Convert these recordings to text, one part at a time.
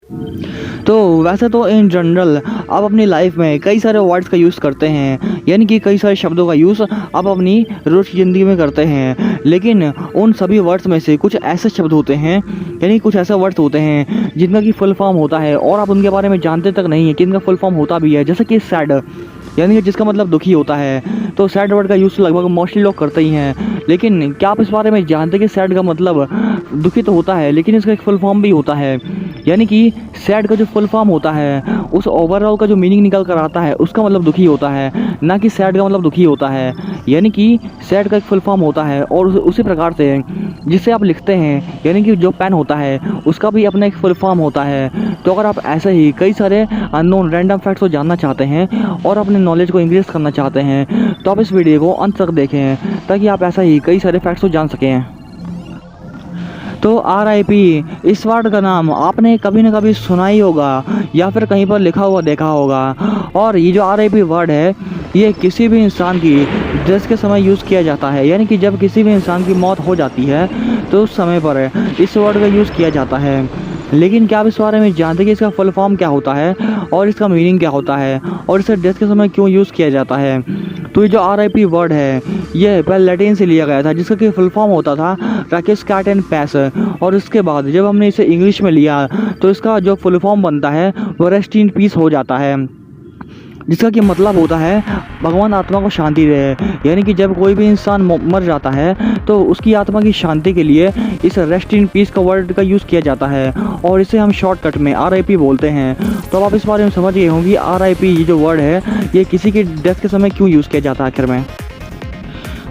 तो वैसे तो इन जनरल आप अपनी लाइफ में कई सारे वर्ड्स का यूज़ करते हैं, यानी कि कई सारे शब्दों का यूज़ आप अपनी रोज़ की ज़िंदगी में करते हैं। लेकिन उन सभी वर्ड्स में से कुछ ऐसे शब्द होते हैं, यानी कुछ ऐसे वर्ड्स होते हैं जिनका कि फुल फॉर्म होता है और आप उनके बारे में जानते तक नहीं है कि इनका फुल फॉर्म होता भी है। जैसे कि सैड, यानी कि जिसका मतलब दुखी होता है। तो सैड वर्ड का यूज़ लगभग मोस्टली लोग करते ही हैं। लेकिन क्या आप इस बारे में जानते हैं कि सैड का मतलब दुखी तो होता है, लेकिन इसका एक फुल फॉर्म भी होता है। यानी कि सैड का जो फुल फॉर्म होता है, उस ओवरऑल का जो मीनिंग निकल कर आता है, उसका मतलब दुखी होता है, ना कि सैड का मतलब दुखी होता है। यानी कि सैड का एक फुल फॉर्म होता है और उसी प्रकार से जिसे आप लिखते हैं, यानी कि जो पेन होता है, उसका भी अपना एक फुल फॉर्म होता है। तो अगर आप ऐसे ही कई सारे अननोन रैंडम फैक्ट्स को जानना चाहते हैं और अपने नॉलेज को इंक्रीज करना चाहते हैं, तो आप इस वीडियो को अंत तक देखें ताकि आप ऐसा ही कई सारे फैक्ट्स को जान सकें। तो RIP, इस वर्ड का नाम आपने कभी न कभी सुना ही होगा या फिर कहीं पर लिखा हुआ देखा होगा। और ये जो RIP वर्ड है, ये किसी भी इंसान की डेथ के समय यूज़ किया जाता है। यानी कि जब किसी भी इंसान की मौत हो जाती है तो उस समय पर इस वर्ड का यूज़ किया जाता है। लेकिन क्या आप इस बारे में जानते हैं कि इसका फुल फॉर्म क्या होता है और इसका मीनिंग क्या होता है और इसे डेथ के समय क्यों यूज़ किया जाता है? तो ये जो RIP वर्ड है, ये पहले लैटिन से लिया गया था, जिसका कि फुल फॉर्म होता था राकेश कैट एंड पैस। और उसके बाद जब हमने इसे इंग्लिश में लिया तो इसका जो फुल फॉर्म बनता है वो रेस्ट इन पीस हो जाता है, जिसका कि मतलब होता है भगवान आत्मा को शांति दे। यानी कि जब कोई भी इंसान मर जाता है तो उसकी आत्मा की शांति के लिए इस रेस्ट इन पीस का वर्ड का यूज़ किया जाता है और इसे हम शॉर्टकट में RIP बोलते हैं। तो अब आप इस बारे में समझ गए होंगे RIP ये जो वर्ड है, ये किसी की डेथ के समय क्यों यूज़ किया जाता है आखिर में।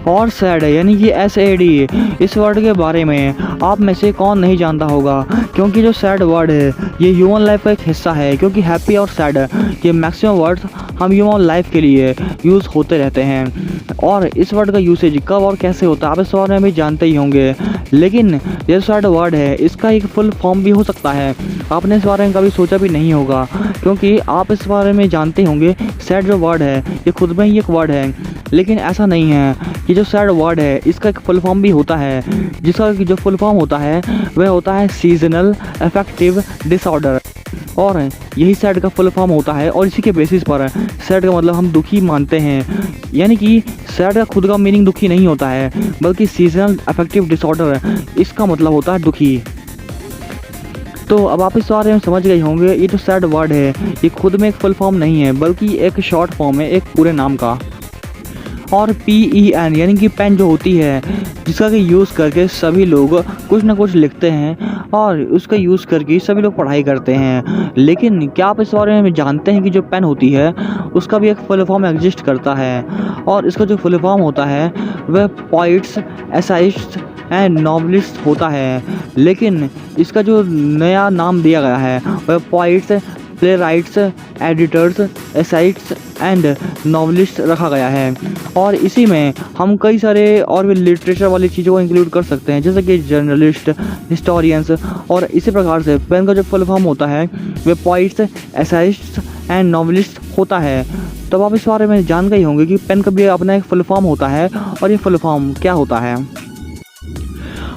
और सैड, यानी कि SAD, इस वर्ड के बारे में आप में से कौन नहीं जानता होगा, क्योंकि जो सैड वर्ड है ये ह्यूमन लाइफ का एक हिस्सा है। क्योंकि हैप्पी और सैड ये मैक्सिमम वर्ड्स हम ह्यूमन लाइफ के लिए यूज़ होते रहते हैं। और इस वर्ड का यूसेज कब और कैसे होता है आप इस बारे में भी जानते ही होंगे। लेकिन ये सैड वर्ड है, इसका एक फुल फॉर्म भी हो सकता है, आपने इस बारे में कभी सोचा भी नहीं होगा। क्योंकि आप इस बारे में जानते होंगे सैड जो वर्ड है ये खुद में ही एक वर्ड है, लेकिन ऐसा नहीं है। ये जो सैड वर्ड है इसका एक फुल फॉर्म भी होता है, जिसका जो फुल फॉर्म होता है वह होता है सीजनल अफेक्टिव डिसऑर्डर। और यही सैड का फुल फॉर्म होता है और इसी के बेसिस पर सैड का मतलब हम दुखी मानते हैं। यानी कि सैड का खुद का मीनिंग दुखी नहीं होता है, बल्कि सीजनल अफेक्टिव डिसऑर्डर इसका मतलब होता है दुखी। तो अब आप इस बारे में समझ गए होंगे ये जो सैड वर्ड है ये खुद में एक फुल फॉर्म नहीं है, बल्कि एक शॉर्ट फॉर्म है एक पूरे नाम का। और PEN, यानी कि पेन जो होती है, जिसका कि यूज़ करके सभी लोग कुछ ना कुछ लिखते हैं और उसका यूज़ करके सभी लोग पढ़ाई करते हैं। लेकिन क्या आप इस बारे में जानते हैं कि जो पेन होती है उसका भी एक फुल फॉर्म एग्जिस्ट करता है और इसका जो फुल फॉर्म होता है वह पोइट्स, एसाइस्ट एंड नॉवलिस्ट होता है। लेकिन इसका जो नया नाम दिया गया है वह poets, play rights, editors, ascites and novelist रखा गया है। और इसी में हम कई सारे और भी लिटरेचर वाली चीज़ों को इंक्लूड कर सकते हैं, जैसे कि जर्नलिस्ट, हिस्टोरियंस। और इसी प्रकार से पेन का जो फुल फॉर्म होता है वह पोइट्स, एसाइट्स एंड नॉवलिस्ट होता है। तो आप इस बारे में जान गए होंगे कि पेन का भी अपना एक फुल फॉर्म होता है और ये फुल फॉर्म क्या होता है।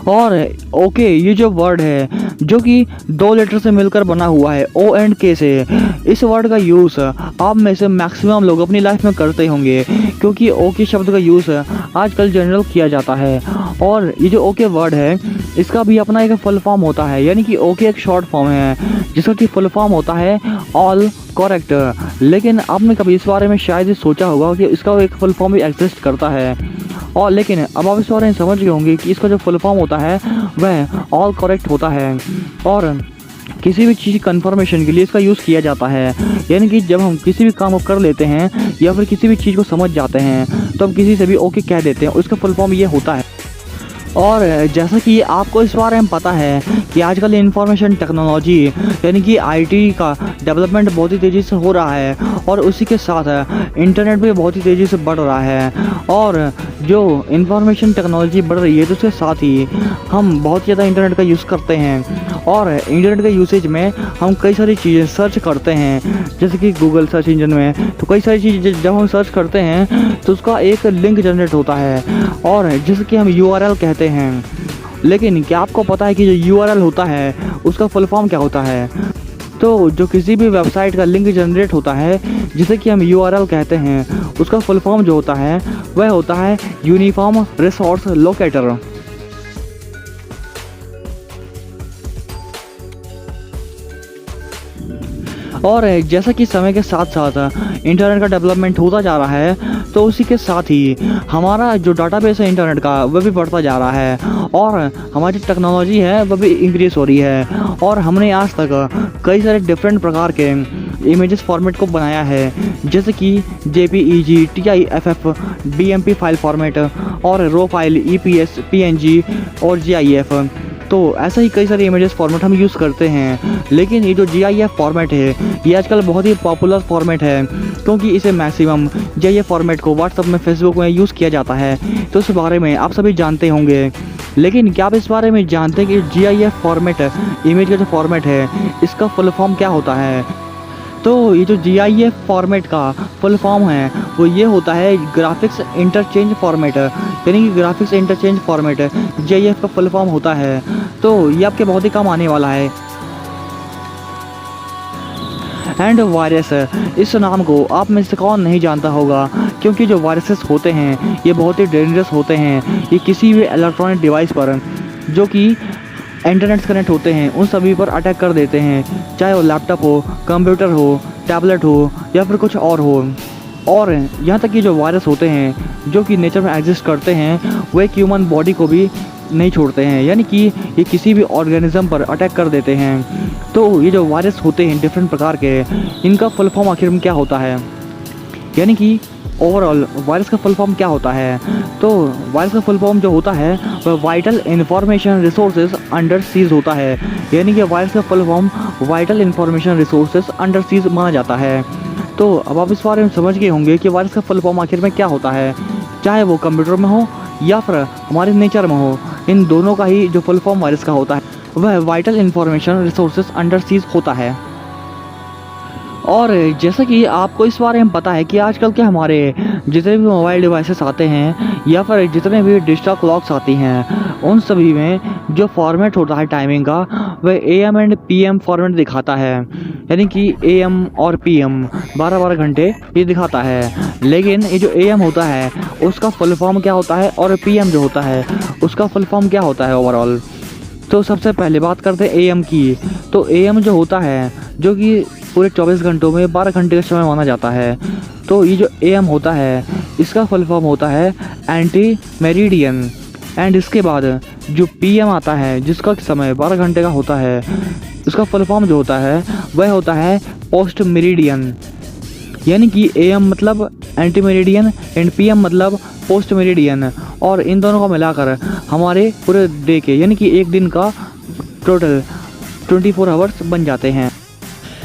और ओके, ये जो वर्ड है जो कि 2 लेटर से मिलकर बना हुआ है O एंड K से, इस वर्ड का यूज़ आप में से मैक्सिमम लोग अपनी लाइफ में करते होंगे, क्योंकि ओके शब्द का यूज़ आजकल जनरल किया जाता है। और ये जो ओके वर्ड है इसका भी अपना एक फुल फॉर्म होता है, यानी कि ओके एक शॉर्ट फॉर्म है जिसका कि फुल फॉर्म होता है ऑल करेक्ट। लेकिन आपने कभी इस बारे में शायद ही सोचा होगा कि इसका एक फुल फॉर्म भी एग्जिस्ट करता है। और लेकिन अब आप इस बारे में समझ गए होंगे कि इसका जो फुल फॉर्म होता है वह ऑल करेक्ट होता है और किसी भी चीज़ कंफर्मेशन के लिए इसका यूज़ किया जाता है। यानी कि जब हम किसी भी काम को कर लेते हैं या फिर किसी भी चीज़ को समझ जाते हैं तो हम किसी से भी ओके कह देते हैं, उसका फुल फॉर्म ये होता है। और जैसा कि आपको इस बारे में पता है कि आजकल इंफॉर्मेशन टेक्नोलॉजी यानी कि IT का डेवलपमेंट बहुत ही तेज़ी से हो रहा है और उसी के साथ इंटरनेट भी बहुत ही तेज़ी से बढ़ रहा है। और जो इंफॉर्मेशन टेक्नोलॉजी बढ़ रही है तो उसके साथ ही हम बहुत ज़्यादा इंटरनेट का यूज़ करते हैं और इंटरनेट के यूसेज में हम कई सारी चीज़ें सर्च करते हैं, जैसे कि गूगल सर्च इंजन में। तो कई सारी चीज़ें जब हम सर्च करते हैं तो उसका एक लिंक जनरेट होता है और जिसे कि हम URL कहते हैं। लेकिन क्या आपको पता है कि जो URL होता है उसका फुल फॉर्म क्या होता है? तो जो किसी भी वेबसाइट का लिंक जनरेट होता है, जिसे कि हम URL कहते हैं, उसका फुल फॉर्म जो होता है वह होता है यूनिफॉर्म रिसोर्स लोकेटर। और जैसा कि समय के साथ साथ इंटरनेट का डेवलपमेंट होता जा रहा है, तो उसी के साथ ही हमारा जो डाटाबेस है इंटरनेट का वह भी बढ़ता जा रहा है, और हमारी टेक्नोलॉजी है वह भी इंक्रीज़ हो रही है। और हमने आज तक कई सारे डिफरेंट प्रकार के इमेजेस फॉर्मेट को बनाया है, जैसे कि JPEG, TIFF, BMP file format, और रो फाइल, EPS, PNG और GIF। तो ऐसा ही कई सारे इमेजेस फॉर्मेट हम यूज़ करते हैं। लेकिन ये जो GIF फॉर्मेट है, ये आजकल बहुत ही पॉपुलर फॉर्मेट है, क्योंकि इसे मैक्सिमम GIF फॉर्मेट को व्हाट्सएप में, फेसबुक में यूज़ किया जाता है। तो इस बारे में आप सभी जानते होंगे। लेकिन क्या आप इस बारे में जानते हैं कि GIF फॉर्मेट, इमेज का जो फॉर्मेट है, इसका फुल फॉर्म क्या होता है? तो ये जो GIF फॉर्मेट का फुल फॉर्म है वो ये होता है ग्राफिक्स इंटरचेंज फॉर्मेट, यानी कि ग्राफिक्स इंटरचेंज फॉर्मेट GIF का फुल फॉर्म होता है। तो ये आपके बहुत ही काम आने वाला है। एंड वायरस, इस नाम को आप में से कौन नहीं जानता होगा, क्योंकि जो वायरसेस होते हैं ये बहुत ही डेंजरस होते हैं। ये किसी भी इलेक्ट्रॉनिक डिवाइस पर जो कि इंटरनेट से कनेक्ट होते हैं उन सभी पर अटैक कर देते हैं, चाहे वो लैपटॉप हो, कंप्यूटर हो, टैबलेट हो या फिर कुछ और हो। और यहाँ तक कि जो वायरस होते हैं जो कि नेचर में एग्जिस्ट करते हैं, वो एक ह्यूमन बॉडी को भी नहीं छोड़ते हैं, यानी कि ये किसी भी ऑर्गेनिज्म पर अटैक कर देते हैं। तो ये जो वायरस होते हैं डिफरेंट प्रकार के, इनका फुल फॉर्म आखिर में क्या होता है, यानी कि ओवरऑल वायरस का फुल फॉर्म क्या होता है? तो वायरस का फुल फॉर्म जो होता है वह vital information resources under seize होता है, यानी कि वायरस का full form vital information resources under seize माना जाता है। तो अब आप इस बारे में समझ गए होंगे कि वायरस का फुल फॉर्म आखिर में क्या होता है, चाहे वो कंप्यूटर में हो या फिर हमारे नेचर में हो। इन दोनों का ही जो फुल फॉर्म वायरस का होता है वह vital information resources under seize होता है। और जैसा कि आपको इस बारे में पता है कि आजकल के हमारे जितने भी मोबाइल डिवाइसेस आते हैं या फिर जितने भी डिजिटल क्लॉक्स आती हैं, उन सभी में जो फॉर्मेट होता है टाइमिंग का वह AM एंड PM फॉर्मेट दिखाता है, यानी कि AM और PM 12-12 घंटे ये दिखाता है। लेकिन ये जो AM होता है उसका फुल फॉर्म क्या होता है और PM जो होता है उसका फुल फॉर्म क्या होता है ओवरऑल? तो सबसे पहले बात करते हैं AM की। तो AM जो होता है जो कि पूरे 24 घंटों में 12 घंटे का समय माना जाता है। तो ये जो AM होता है इसका फुल फॉर्म होता है एंटी मेरिडियन। एंड इसके बाद जो PM आता है जिसका समय 12 घंटे का होता है, उसका फुल फॉर्म जो होता है वह होता है पोस्ट मेरिडियन, यानी कि AM मतलब एंटी मेरिडियन एंड PM मतलब पोस्ट मेरिडियन। और इन दोनों को मिलाकर हमारे पूरे डे के, यानी कि एक दिन का टोटल 24 आवर्स बन जाते हैं।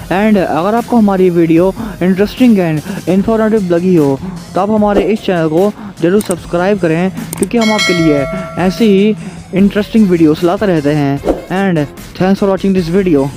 एंड अगर आपको हमारी वीडियो इंटरेस्टिंग एंड इन्फॉर्मेटिव लगी हो तो आप हमारे इस चैनल को ज़रूर सब्सक्राइब करें, क्योंकि हम आपके लिए ऐसे ही इंटरेस्टिंग वीडियोस लाते रहते हैं। And thanks for watching this video.